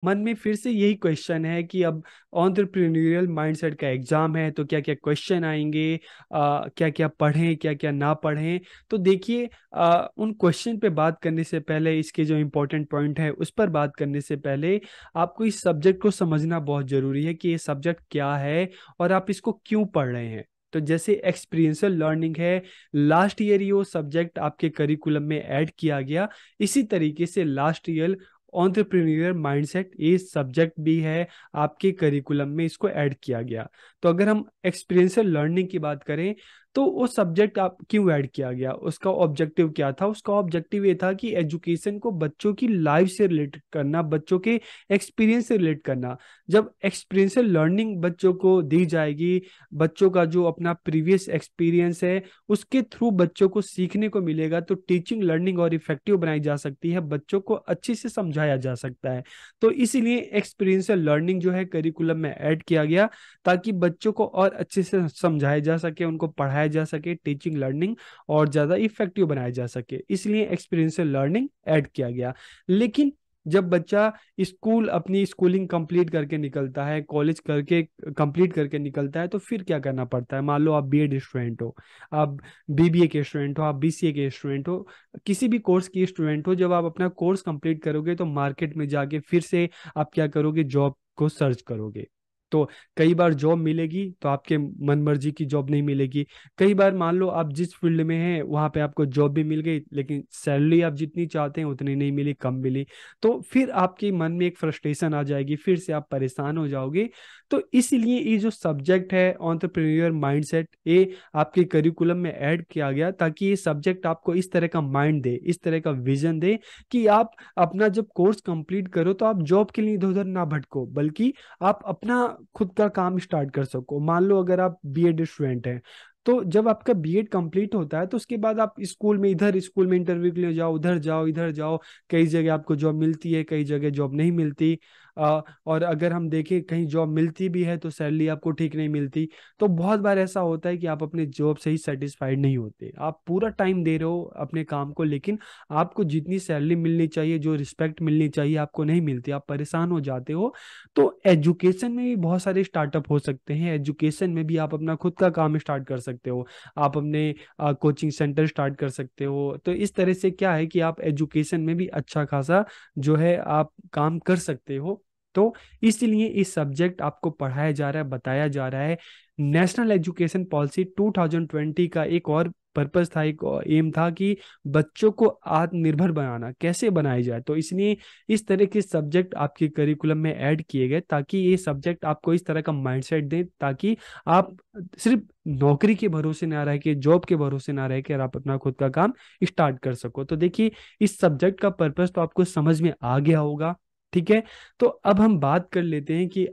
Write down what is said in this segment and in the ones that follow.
मन में फिर से यही क्वेश्चन है कि अब एंटरप्रेन्योरियल माइंडसेट का एग्जाम है तो क्या क्या क्वेश्चन आएंगे, क्या क्या पढ़ें क्या क्या ना पढ़ें। तो देखिए, उन क्वेश्चन पे बात करने से पहले, इसके जो इम्पोर्टेंट पॉइंट है उस पर बात करने से पहले आपको इस सब्जेक्ट को समझना बहुत जरूरी है कि ये सब्जेक्ट क्या है और आप इसको क्यों पढ़ रहे हैं। तो जैसे एक्सपीरियंशियल लर्निंग है, लास्ट ईयर ही वो सब्जेक्ट आपके करिकुलम में ऐड किया गया, इसी तरीके से लास्ट ईयर एंटरप्रेन्योर माइंडसेट ये सब्जेक्ट भी है, आपके करिकुलम में इसको ऐड किया गया। तो अगर हम एक्सपीरियंशियल लर्निंग की बात करें तो वो सब्जेक्ट आप क्यों ऐड किया गया, उसका ऑब्जेक्टिव क्या था? उसका ऑब्जेक्टिव ये था कि एजुकेशन को बच्चों की लाइफ से रिलेट करना, बच्चों के एक्सपीरियंस से रिलेट करना। जब एक्सपीरियंशियल लर्निंग बच्चों को दी जाएगी, बच्चों का जो अपना प्रीवियस एक्सपीरियंस है उसके थ्रू बच्चों को सीखने को मिलेगा, तो टीचिंग लर्निंग और इफेक्टिव बनाई जा सकती है, बच्चों को अच्छे से समझाया जा सकता है। तो इसीलिए एक्सपीरियंशियल लर्निंग जो है करिकुलम में ऐड किया गया, ताकि बच्चों को और अच्छे से समझाया जा सके, उनको पढ़ाया जा सके, टीचिंग लर्निंग और ज़्यादा इफेक्टिव बनाया जा सके, इसलिए एक्सपीरियंशियल लर्निंग ऐड किया गया। लेकिन जब बच्चा स्कूल अपनी स्कूलिंग कंप्लीट करके निकलता है, कॉलेज करके कंप्लीट करके निकलता है, तो फिर क्या करना पड़ता है? मान लो आप बीएड स्टूडेंट हो, आप बीबीए के स्टूडेंट हो, आप बीसीए के स्टूडेंट हो, किसी भी कोर्स की स्टूडेंट हो, जब आप अपना कोर्स कंप्लीट करोगे तो मार्केट में जाके फिर से आप क्या करोगे? जॉब को सर्च करोगे। तो कई बार जॉब मिलेगी तो आपके मन मर्जी की जॉब नहीं मिलेगी। कई बार मान लो आप जिस फील्ड में हैं वहां पे आपको जॉब भी मिल गई, लेकिन सैलरी आप जितनी चाहते हैं उतनी नहीं मिली, कम मिली। तो फिर आपके मन में एक फ्रस्ट्रेशन आ जाएगी, फिर से आप परेशान हो जाओगे। तो इसलिए ये जो सब्जेक्ट है एंटरप्रेन्योर माइंडसेट, ये आपके करिकुलम में ऐड किया गया ताकि ये सब्जेक्ट आपको इस तरह का माइंड दे, इस तरह का विजन दे कि आप अपना जब कोर्स कंप्लीट करो तो आप जॉब के लिए इधर उधर ना भटको, बल्कि आप अपना खुद का काम स्टार्ट कर सको। मान लो अगर आप बीएड स्टूडेंट हैं, तो जब आपका बीएड कंप्लीट होता है तो उसके बाद आप स्कूल में, इधर स्कूल में इंटरव्यू के लिए जाओ, उधर जाओ, इधर जाओ, कई जगह आपको जॉब मिलती है, कई जगह जॉब नहीं मिलती। और अगर हम देखें कहीं जॉब मिलती भी है तो सैलरी आपको ठीक नहीं मिलती। तो बहुत बार ऐसा होता है कि आप अपने जॉब से ही सेटिस्फाइड नहीं होते, आप पूरा टाइम दे रहे हो अपने काम को, लेकिन आपको जितनी सैलरी मिलनी चाहिए, जो रिस्पेक्ट मिलनी चाहिए, आपको नहीं मिलती, आप परेशान हो जाते हो। तो एजुकेशन में भी बहुत सारे स्टार्टअप हो सकते हैं, एजुकेशन में भी आप अपना खुद का काम स्टार्ट कर सकते हो, आप अपने कोचिंग सेंटर स्टार्ट कर सकते हो। तो इस तरह से क्या है कि आप एजुकेशन में भी अच्छा खासा जो है आप काम कर सकते हो। तो इसलिए इस सब्जेक्ट आपको पढ़ाया जा रहा है, बताया जा रहा है। नेशनल एजुकेशन पॉलिसी 2020 का एक और पर्पस था, एक एम था कि बच्चों को आत्मनिर्भर बनाना, कैसे बनाया जाए। तो इसलिए इस तरह के सब्जेक्ट आपके करिकुलम में ऐड किए गए, ताकि ये सब्जेक्ट आपको इस तरह का माइंडसेट दें, ताकि आप सिर्फ नौकरी के भरोसे ना रह के, जॉब के भरोसे ना रह के, और आप अपना खुद का काम स्टार्ट कर सको। तो देखिए, इस सब्जेक्ट का पर्पस तो आपको समझ में आ गया होगा। ठीक है, तो अब हम बात कर लेते हैं कि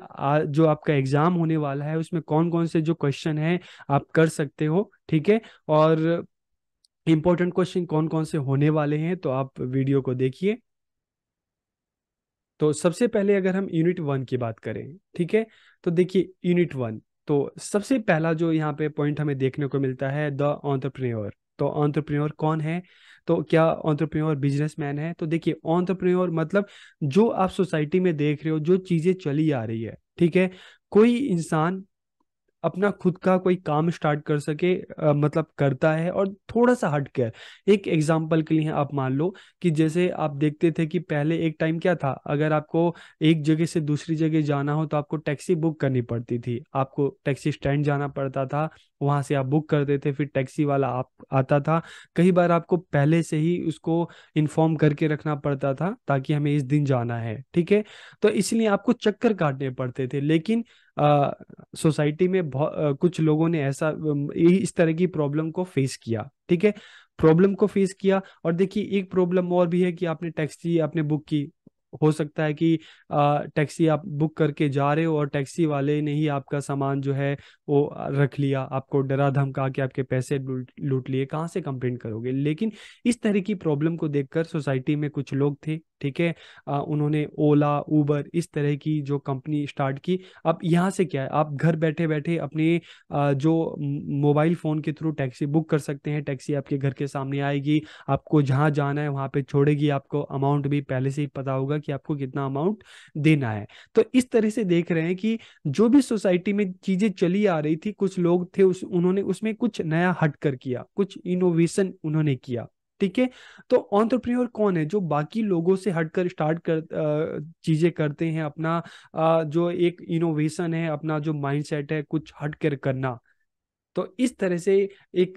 जो आपका एग्जाम होने वाला है उसमें कौन कौन से जो क्वेश्चन है आप कर सकते हो। ठीक है, और इंपॉर्टेंट क्वेश्चन कौन कौन से होने वाले हैं, तो आप वीडियो को देखिए। तो सबसे पहले अगर हम यूनिट 1 की बात करें, ठीक है, तो देखिए यूनिट 1, तो सबसे पहला जो यहाँ पे पॉइंट हमें देखने को मिलता है, द एंटरप्रेन्योर। तो एंटरप्रेन्योर कौन है? तो क्या एंटरप्रेन्योर बिजनेसमैन है? तो देखिए, एंटरप्रेन्योर मतलब जो आप सोसाइटी में देख रहे हो, जो चीजें चली आ रही है, ठीक है, कोई इंसान अपना खुद का कोई काम स्टार्ट कर सके, मतलब करता है, और थोड़ा सा हट कर। एक एग्जांपल के लिए आप मान लो कि जैसे आप देखते थे कि पहले एक टाइम क्या था, अगर आपको एक जगह से दूसरी जगह जाना हो तो आपको टैक्सी बुक करनी पड़ती थी, आपको टैक्सी स्टैंड जाना पड़ता था, वहां से आप बुक करते थे, फिर टैक्सी वाला आप आता था। कई बार आपको पहले से ही उसको इन्फॉर्म करके रखना पड़ता था ताकि हमें इस दिन जाना है, ठीक है। तो इसलिए आपको चक्कर काटने पड़ते थे। लेकिन सोसाइटी में बहुत कुछ लोगों ने ऐसा इस तरह की प्रॉब्लम को फेस किया, ठीक है, प्रॉब्लम को फेस किया। और देखिए, एक प्रॉब्लम और भी है कि आपने टैक्सी आपने बुक की, हो सकता है कि टैक्सी आप बुक करके जा रहे हो और टैक्सी वाले ने ही आपका सामान जो है वो रख लिया, आपको डरा धमका के आपके पैसे लूट लिए, कहाँ से कंप्लेंट करोगे? लेकिन इस तरह की प्रॉब्लम को देखकर सोसाइटी में कुछ लोग थे ठीक है। उन्होंने ओला, उबर इस तरह की जो कंपनी स्टार्ट की। अब यहाँ से क्या है, आप घर बैठे बैठे अपने जो मोबाइल फ़ोन के थ्रू टैक्सी बुक कर सकते हैं। टैक्सी आपके घर के सामने आएगी, आपको जहाँ जाना है वहाँ पे छोड़ेगी, आपको अमाउंट भी पहले से ही पता होगा कि आपको कितना अमाउंट देना है। तो इस तरह से देख रहे हैं कि जो भी सोसाइटी में चीज़ें चली आ रही थी, कुछ लोग थे उन्होंने उसमें कुछ नया हटकर किया, कुछ इनोवेशन उन्होंने किया। ठीक है। तो एंटरप्रेन्योर कौन है जो बाकी लोगों से हटकर स्टार्ट कर चीजें करते हैं, अपना जो एक इनोवेशन है, अपना जो माइंडसेट है कुछ हटकर करना। तो इस तरह से एक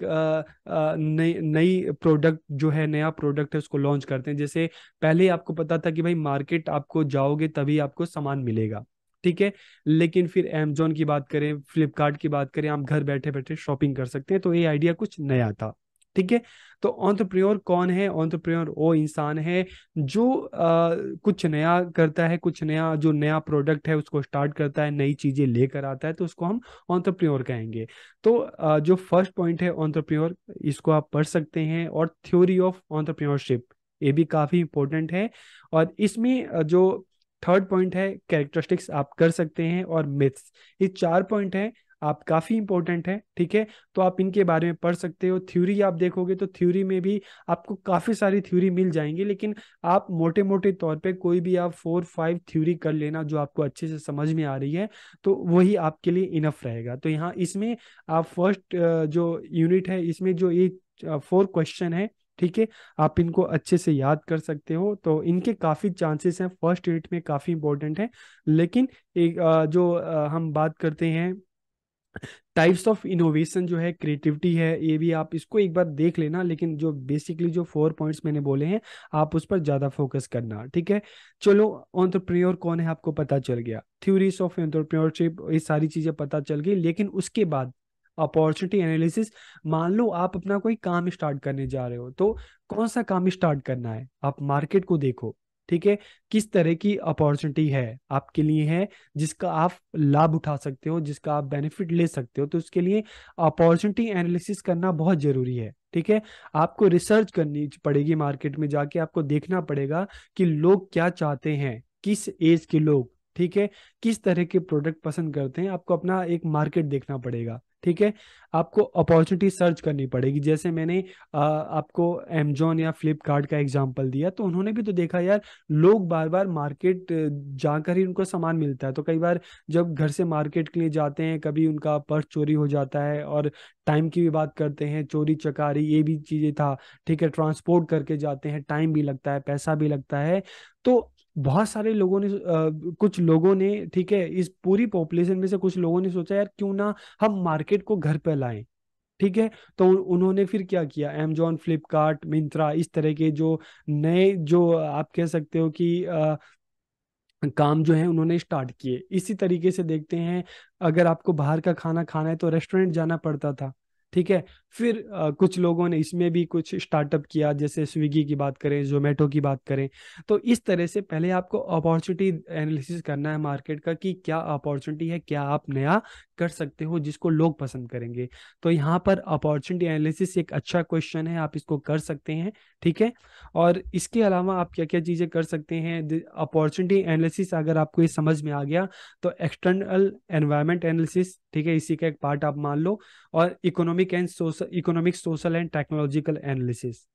नई नई प्रोडक्ट जो है, नया प्रोडक्ट है उसको लॉन्च करते हैं। जैसे पहले आपको पता था कि भाई मार्केट आपको जाओगे तभी आपको सामान मिलेगा, ठीक है। लेकिन फिर अमेजोन की बात करें, फ्लिपकार्ट की बात करें, आप घर बैठे बैठे शॉपिंग कर सकते हैं। तो ये आइडिया कुछ नया था, ठीक है। तो एंटरप्रेन्योर कौन है? एंटरप्रेन्योर वो इंसान है जो कुछ नया करता है, कुछ नया, जो नया प्रोडक्ट है उसको स्टार्ट करता है, नई चीजें लेकर आता है, तो उसको हम एंटरप्रेन्योर कहेंगे। तो जो फर्स्ट पॉइंट है एंटरप्रेन्योर, इसको आप पढ़ सकते हैं। और थ्योरी ऑफ एंटरप्रेन्योरशिप, ये भी काफी इंपॉर्टेंट है। और इसमें जो थर्ड पॉइंट है कैरेक्टरिस्टिक्स, आप कर सकते हैं। और मिथ्स, ये चार पॉइंट है, आप काफी इंपॉर्टेंट है, ठीक है। तो आप इनके बारे में पढ़ सकते हो। थ्योरी आप देखोगे तो थ्योरी में भी आपको काफी सारी थ्योरी मिल जाएंगी, लेकिन आप मोटे मोटे तौर पे कोई भी आप 4-5 थ्योरी कर लेना जो आपको अच्छे से समझ में आ रही है, तो वही आपके लिए इनफ रहेगा। तो यहाँ इसमें आप फर्स्ट जो यूनिट है इसमें जो ये 4 क्वेश्चन है, ठीक है, आप इनको अच्छे से याद कर सकते हो। तो इनके काफी चांसेस हैं, फर्स्ट यूनिट में काफी इंपॉर्टेंट है। लेकिन एक जो हम बात करते हैं टाइप्स ऑफ इनोवेशन जो है, क्रिएटिविटी है, ये भी आप इसको एक बार देख लेना। लेकिन जो बेसिकली जो 4 पॉइंट्स मैंने बोले हैं, आप उस पर ज्यादा फोकस करना, ठीक है। चलो, एंटरप्रेन्योर कौन है आपको पता चल गया, थ्योरीज ऑफ एंटरप्रेन्योरशिप, ये सारी चीजें पता चल गई। लेकिन उसके बाद अपॉर्चुनिटी एनालिसिस, मान लो आप अपना कोई काम स्टार्ट करने जा रहे हो, तो कौन सा काम स्टार्ट करना है, आप मार्केट को देखो, ठीक है। किस तरह की अपॉर्चुनिटी है आपके लिए है, जिसका आप लाभ उठा सकते हो, जिसका आप बेनिफिट ले सकते हो। तो उसके लिए अपॉर्चुनिटी एनालिसिस करना बहुत जरूरी है, ठीक है। आपको रिसर्च करनी पड़ेगी, मार्केट में जाके आपको देखना पड़ेगा कि लोग क्या चाहते हैं, किस एज के लोग, ठीक है, किस तरह के प्रोडक्ट पसंद करते हैं। आपको अपना एक मार्केट देखना पड़ेगा, ठीक है। आपको अपॉर्चुनिटी सर्च करनी पड़ेगी। जैसे मैंने आपको अमेजोन या फ्लिपकार्ट का एग्जांपल दिया, तो उन्होंने भी तो देखा यार, लोग बार बार मार्केट जाकर ही उनको सामान मिलता है। तो कई बार जब घर से मार्केट के लिए जाते हैं, कभी उनका पर्स चोरी हो जाता है। और टाइम की भी बात करते हैं, चोरी चकारी ये भी चीजें था, ठीक है। ट्रांसपोर्ट करके जाते हैं, टाइम भी लगता है, पैसा भी लगता है। तो बहुत सारे लोगों ने कुछ लोगों ने, ठीक है, इस पूरी पॉपुलेशन में से कुछ लोगों ने सोचा यार क्यों ना हम मार्केट को घर पे लाएं, ठीक है। तो उन्होंने फिर क्या किया, amazon, फ्लिपकार्ट, मिंत्रा, इस तरह के जो नए, जो आप कह सकते हो कि काम जो है उन्होंने स्टार्ट किए। इसी तरीके से देखते हैं, अगर आपको बाहर का खाना खाना है तो रेस्टोरेंट जाना पड़ता था, ठीक है। फिर कुछ लोगों ने इसमें भी कुछ स्टार्टअप किया, जैसे स्विगी की बात करें, जोमेटो की बात करें। तो इस तरह से पहले आपको अपॉर्चुनिटी एनालिसिस करना है मार्केट का, कि क्या अपॉर्चुनिटी है, क्या आप नया कर सकते हो जिसको लोग पसंद करेंगे। तो यहाँ पर अपॉर्चुनिटी एनालिसिस एक अच्छा क्वेश्चन है, आप इसको कर सकते हैं, ठीक है। और इसके अलावा आप क्या क्या चीज़ें कर सकते हैं, अपॉर्चुनिटी एनालिसिस अगर आपको ये समझ में आ गया, तो एक्सटर्नल एनवायरनमेंट एनालिसिस, ठीक है, इसी का एक पार्ट आप मान लो। और economic, social and technological analysis,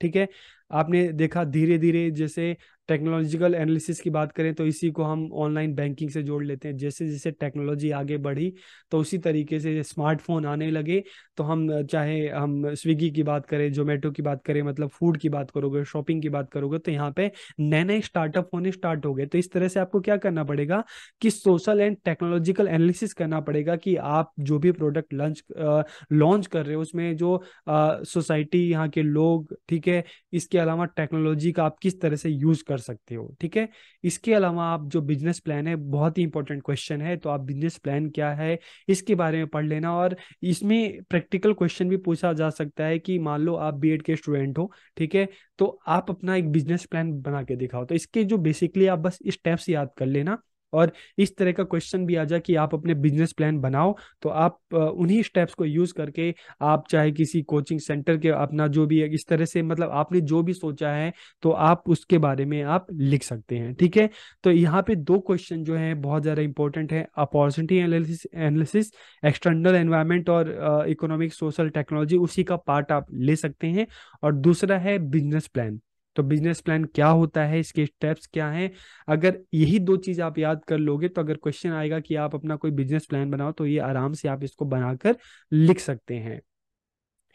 ठीक है। आपने देखा धीरे धीरे, जैसे टेक्नोलॉजिकल एनालिसिस की बात करें तो इसी को हम ऑनलाइन बैंकिंग से जोड़ लेते हैं। जैसे जैसे टेक्नोलॉजी आगे बढ़ी, तो उसी तरीके से स्मार्टफोन आने लगे। तो हम चाहे हम स्विगी की बात करें, जोमेटो की बात करें, मतलब फूड की बात करोगे, शॉपिंग की बात करोगे, तो यहाँ पे नए नए स्टार्टअप होने स्टार्ट हो गए। तो इस तरह से आपको क्या करना पड़ेगा कि सोशल एंड टेक्नोलॉजिकल एनालिसिस करना पड़ेगा, कि आप जो भी प्रोडक्ट लॉन्च कर रहे हो उसमें जो सोसाइटी, यहाँ के लोग, ठीक है, इसके अलावा टेक्नोलॉजी का आप किस तरह से यूज कर सकते हो, ठीक है। इसके अलावा आप जो बिजनेस प्लान है, बहुत ही इंपॉर्टेंट क्वेश्चन है, तो आप बिजनेस प्लान क्या है इसके बारे में पढ़ लेना। और इसमें प्रैक्टिकल क्वेश्चन भी पूछा जा सकता है, कि मान लो आप बीएड के स्टूडेंट हो, ठीक है, तो आप अपना एक बिजनेस प्लान बना के दिखाओ। तो इसके जो बेसिकली आप बस स्टेप्स याद कर लेना, और इस तरह का क्वेश्चन भी आ जाए कि आप अपने बिजनेस प्लान बनाओ, तो आप उन्हीं स्टेप्स को यूज करके आप चाहे किसी कोचिंग सेंटर के अपना जो भी है इस तरह से मतलब आपने जो भी सोचा है तो आप उसके बारे में आप लिख सकते हैं। ठीक है, तो यहाँ पे दो क्वेश्चन जो हैं बहुत ज़्यादा इंपॉर्टेंट है, opportunity analysis analysis external environment और इकोनॉमिक सोशल टेक्नोलॉजी, उसी का पार्ट आप ले सकते हैं। और दूसरा है बिजनेस प्लान। तो बिजनेस प्लान क्या होता है, इसके स्टेप्स क्या हैं, अगर यही दो चीज आप याद कर लोगे तो अगर क्वेश्चन आएगा कि आप अपना कोई बिजनेस प्लान बनाओ तो ये आराम से आप इसको बनाकर लिख सकते हैं।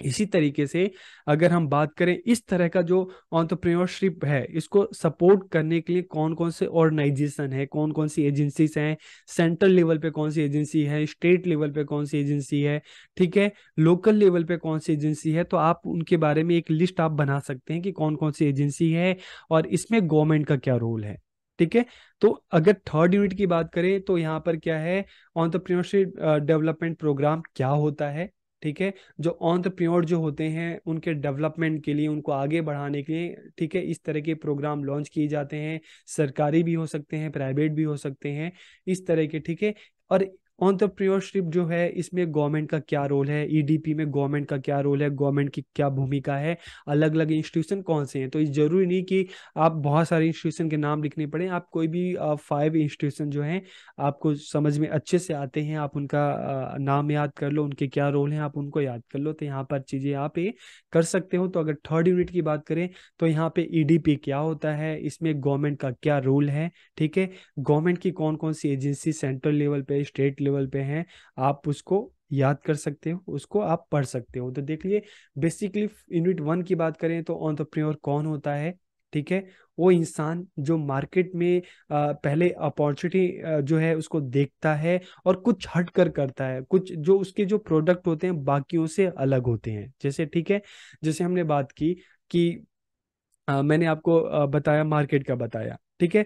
इसी तरीके से अगर हम बात करें इस तरह का जो एंटरप्रेन्योरशिप है इसको सपोर्ट करने के लिए कौन कौन से ऑर्गेनाइजेशन है, कौन कौन सी एजेंसीज हैं, सेंट्रल लेवल पे कौन सी एजेंसी है, स्टेट लेवल पे कौन सी एजेंसी है, ठीक है, लोकल लेवल पे कौन सी एजेंसी है, तो आप उनके बारे में एक लिस्ट आप बना सकते हैं कि कौन कौन सी एजेंसी है और इसमें गवर्नमेंट का क्या रोल है। ठीक है, तो अगर थर्ड यूनिट की बात करें तो यहाँ पर क्या है, एंटरप्रेन्योरशिप डेवलपमेंट प्रोग्राम क्या होता है। ठीक है, जो एंटरप्रेन्योर जो होते हैं उनके डेवलपमेंट के लिए, उनको आगे बढ़ाने के लिए, ठीक है, इस तरह के प्रोग्राम लॉन्च किए जाते हैं, सरकारी भी हो सकते हैं, प्राइवेट भी हो सकते हैं, इस तरह के। ठीक है, और एंटरप्रेन्योरशिप जो है इसमें गवर्नमेंट का क्या रोल है, ईडीपी में गवर्नमेंट का क्या रोल है, गवर्नमेंट की क्या भूमिका है, अलग अलग इंस्टीट्यूशन कौन से हैं। तो इस जरूरी नहीं कि आप बहुत सारे इंस्टीट्यूशन के नाम लिखने पड़े, आप कोई भी 5 इंस्टीट्यूशन जो हैं आपको समझ में अच्छे से आते हैं, आप उनका नाम याद कर लो, उनके क्या रोल हैं आप उनको याद कर लो, तो यहाँ पर चीज़ें आप ये कर सकते हो। तो अगर थर्ड यूनिट की बात करें तो यहाँ पे ईडीपी क्या होता है, इसमें गवर्नमेंट का क्या रोल है, ठीक है, गवर्नमेंट की कौन कौन सी एजेंसी सेंट्रल लेवल पे स्टेट लेवल पे हैं, आप उसको याद कर सकते हो, उसको आप पढ़ सकते हो। तो देख लिए बेसिकली यूनिट 1 की बात करें तो एंटरप्रेन्योर कौन होता है। ठीक है, वो इंसान जो मार्केट में पहले अपॉर्चुनिटी जो है उसको देखता है और कुछ हट कर करता है, कुछ जो उसके जो प्रोडक्ट होते हैं बाकियों से अलग होते हैं। जैसे ठीक है, जैसे हमने बात की कि मैंने आपको बताया, मार्केट का बताया। ठीक है,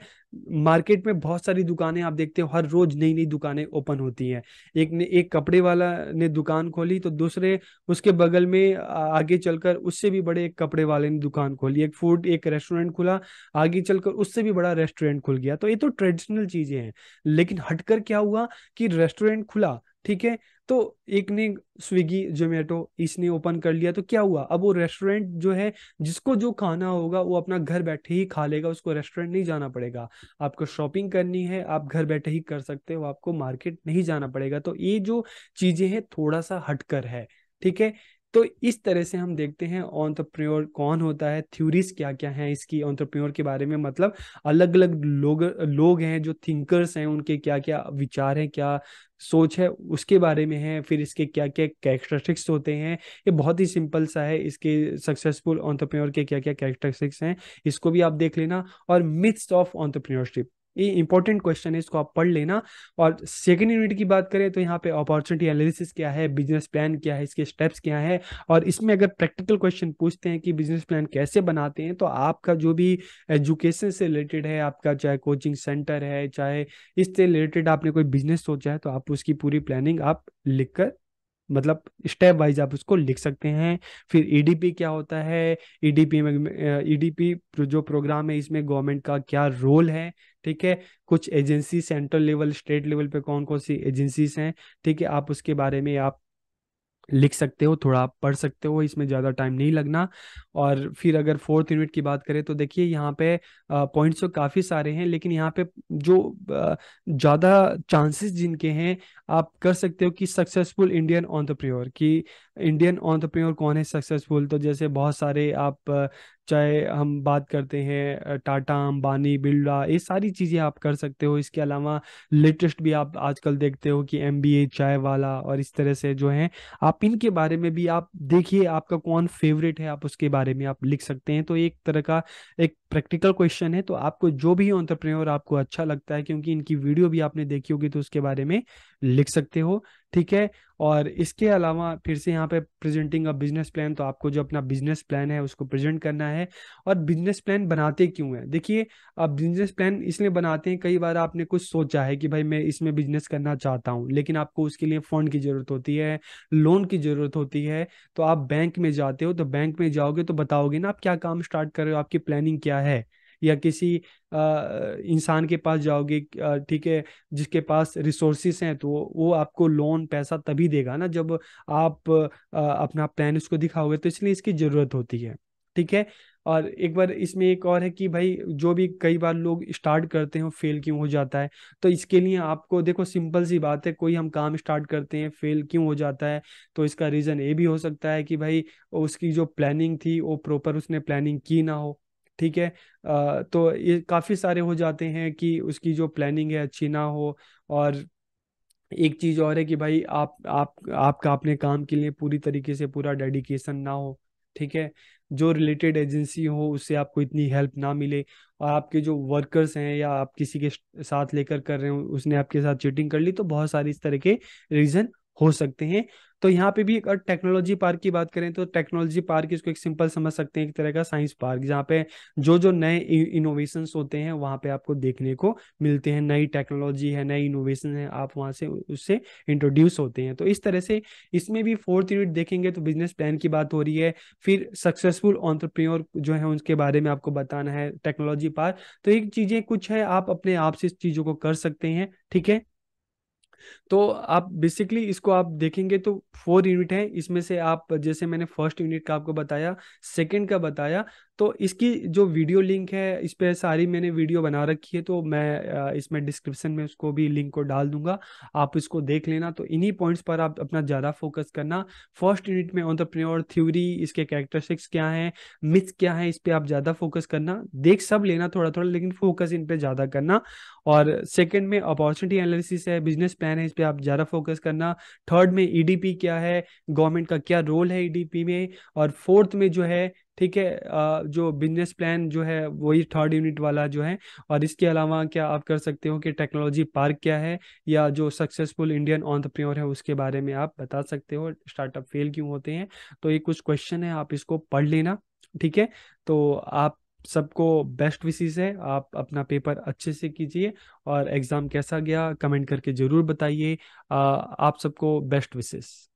मार्केट में बहुत सारी दुकानें आप देखते हो, हर रोज नई नई दुकानें ओपन होती हैं। एक कपड़े वाला ने दुकान खोली तो दूसरे उसके बगल में आगे चलकर उससे भी बड़े एक कपड़े वाले ने दुकान खोली, एक रेस्टोरेंट खुला, आगे चलकर उससे भी बड़ा रेस्टोरेंट खुल गया। तो ये तो ट्रेडिशनल चीजें हैं, लेकिन हटकर क्या हुआ कि रेस्टोरेंट खुला, ठीक है, तो एक ने स्विगी जोमेटो इसने ओपन कर लिया, तो क्या हुआ, अब वो रेस्टोरेंट जो है जिसको जो खाना होगा वो अपना घर बैठे ही खा लेगा, उसको रेस्टोरेंट नहीं जाना पड़ेगा। आपको शॉपिंग करनी है आप घर बैठे ही कर सकते हो, आपको मार्केट नहीं जाना पड़ेगा। तो ये जो चीजें हैं थोड़ा सा हटकर है। ठीक है, तो इस तरह से हम देखते हैं एंटरप्रेन्योर कौन होता है, थ्योरीज क्या क्या हैं इसकी एंटरप्रेन्योर के बारे में, मतलब अलग अलग लोग लोग हैं जो थिंकर्स हैं, उनके क्या क्या विचार हैं, क्या सोच है उसके बारे में है, फिर इसके क्या क्या कैरेक्टरिस्टिक्स होते हैं। ये बहुत ही सिंपल सा है, इसके सक्सेसफुल एंटरप्रेन्योर के क्या क्या कैरेक्टरिस्टिक्स हैं इसको भी आप देख लेना। और मिथ्स ऑफ एंटरप्रेन्योरशिप, ये इंपॉर्टेंट क्वेश्चन है, इसको आप पढ़ लेना। और सेकेंड यूनिट की बात करें तो यहाँ पे अपॉर्चुनिटी एनालिसिस क्या है, बिजनेस प्लान क्या है, इसके स्टेप्स क्या है, और इसमें अगर प्रैक्टिकल क्वेश्चन पूछते हैं कि बिजनेस प्लान कैसे बनाते हैं, तो आपका जो भी एजुकेशन से रिलेटेड है, आपका चाहे कोचिंग सेंटर है, चाहे इससे रिलेटेड आपने कोई बिजनेस सोचा है, तो आप उसकी पूरी प्लानिंग आप लिखकर मतलब स्टेप वाइज आप उसको लिख सकते हैं। फिर ईडीपी क्या होता है, ईडीपी में ईडीपी जो प्रोग्राम है इसमें गवर्नमेंट का क्या रोल है। ठीक है, कुछ agency central level state level पे कौन कौन सी एजेंसीज हैं, ठीक है, आप उसके बारे में आप लिख सकते हो, थोड़ा आप पढ़ सकते हो, इसमें ज़्यादा टाइम नहीं लगना। और फिर अगर फोर्थ यूनिट की बात करें तो देखिए यहाँ पे पॉइंट्स तो काफ़ी सारे हैं, लेकिन यहाँ पे जो ज़्यादा चांसेस जिनके हैं आप कर सकते हो कि सक्सेसफुल इंडियन एंटरप्रेन्योर की, इंडियन एंटरप्रेन्योर कौन है सक्सेसफुल, तो जैसे बहुत सारे आप चाहे हम बात करते हैं टाटा अंबानी बिरला, ये सारी चीज़ें आप कर सकते हो। इसके अलावा लेटेस्ट भी आप आजकल देखते हो कि एमबीए चाय वाला और इस तरह से जो है, आप इनके बारे में भी आप देखिए, आपका कौन फेवरेट है आप उसके बारे में आप लिख सकते हैं। तो एक तरह का एक प्रैक्टिकल क्वेश्चन है, तो आपको जो भी एंटरप्रेन्योर आपको अच्छा लगता है, क्योंकि इनकी वीडियो भी आपने देखी होगी, तो उसके बारे में लिख सकते हो। ठीक है, और इसके अलावा फिर से यहाँ पे प्रेजेंटिंग अ बिजनेस प्लान, तो आपको जो अपना बिजनेस प्लान है उसको प्रेजेंट करना है। और बिजनेस प्लान बनाते क्यों है, देखिए आप बिजनेस प्लान इसलिए बनाते हैं, कई बार आपने कुछ सोचा है कि भाई मैं इसमें बिजनेस करना चाहता हूँ, लेकिन आपको उसके लिए फंड की जरूरत होती है, लोन की जरूरत होती है, तो आप बैंक में जाते हो, तो बैंक में जाओगे तो बताओगे ना आप क्या काम स्टार्ट कर रहे हो, आपकी प्लानिंग क्या है। या किसी इंसान के पास जाओगे, ठीक है, जिसके पास रिसोर्सिस हैं, तो वो आपको लोन पैसा तभी देगा ना जब आप अपना प्लान उसको दिखाओगे। तो इसलिए इसकी ज़रूरत होती है, ठीक है। और एक बार इसमें एक और है कि भाई जो भी कई बार लोग स्टार्ट करते हैं फेल क्यों हो जाता है। तो इसके लिए आपको देखो, सिंपल सी बात है, कोई हम काम स्टार्ट करते हैं फेल क्यों हो जाता है, तो इसका रीज़न ये भी हो सकता है कि भाई उसकी जो प्लानिंग थी वो प्रॉपर उसने प्लानिंग की ना हो, ठीक है। तो ये काफ़ी सारे हो जाते हैं कि उसकी जो प्लानिंग है अच्छी ना हो। और एक चीज और है कि भाई आप आपका अपने काम के लिए पूरी तरीके से पूरा डेडिकेशन ना हो, ठीक है। जो रिलेटेड एजेंसी हो उससे आपको इतनी हेल्प ना मिले, और आपके जो वर्कर्स हैं या आप किसी के साथ लेकर कर रहे हो उसने आपके साथ चीटिंग कर ली, तो बहुत सारी इस तरह के रीजन हो सकते हैं। तो यहाँ पे भी अगर टेक्नोलॉजी पार्क की बात करें तो टेक्नोलॉजी पार्क इसको एक सिंपल समझ सकते हैं, एक तरह का साइंस पार्क, जहाँ पे जो जो नए इनोवेशंस होते हैं वहाँ पे आपको देखने को मिलते हैं। नई टेक्नोलॉजी है, नई इनोवेशन है, आप वहाँ से उससे इंट्रोड्यूस होते हैं। तो इस तरह से इसमें भी फोर्थ यूनिट देखेंगे तो बिजनेस प्लान की बात हो रही है। फिर सक्सेसफुल एंटरप्रेन्योर जो है उनके बारे में आपको बताना है, टेक्नोलॉजी पार्ट। तो एक चीजें कुछ है आप अपने आप से इस चीजों को कर सकते हैं, ठीक है। तो आप बेसिकली इसको आप देखेंगे तो 4 यूनिट है, इसमें से आप जैसे मैंने फर्स्ट यूनिट का आपको बताया, सेकंड का बताया, तो इसकी जो वीडियो लिंक है इस पे सारी मैंने वीडियो बना रखी है, तो मैं इसमें डिस्क्रिप्शन में उसको भी लिंक को डाल दूंगा, आप इसको देख लेना। तो इन्हीं पॉइंट्स पर आप अपना ज़्यादा फोकस करना। फर्स्ट यूनिट में एंटरप्रेन्योर थ्योरी, इसके कैरेक्टरिस्टिक्स क्या हैं, मिथ्स क्या है, इस पे आप ज़्यादा फोकस करना, देख सब लेना थोड़ा थोड़ा, लेकिन फोकस इन पे ज़्यादा करना। और सेकंड में अपॉर्चुनिटी एनालिसिस है, बिजनेस प्लान है, इस पे आप ज़्यादा फोकस करना। थर्ड में ईडीपी क्या है, गवर्नमेंट का क्या रोल है ईडीपी में। और फोर्थ में जो है, ठीक है, जो बिजनेस प्लान जो है वही थर्ड यूनिट वाला जो है। और इसके अलावा क्या आप कर सकते हो कि टेक्नोलॉजी पार्क क्या है, या जो सक्सेसफुल इंडियन एंटरप्रेन्योर है उसके बारे में आप बता सकते हो, स्टार्टअप फेल क्यों होते हैं। तो ये कुछ क्वेश्चन है, आप इसको पढ़ लेना, ठीक है। तो आप सबको बेस्ट विशेस है, आप अपना पेपर अच्छे से कीजिए, और एग्ज़ाम कैसा गया कमेंट करके ज़रूर बताइए। आप सबको बेस्ट विशेस।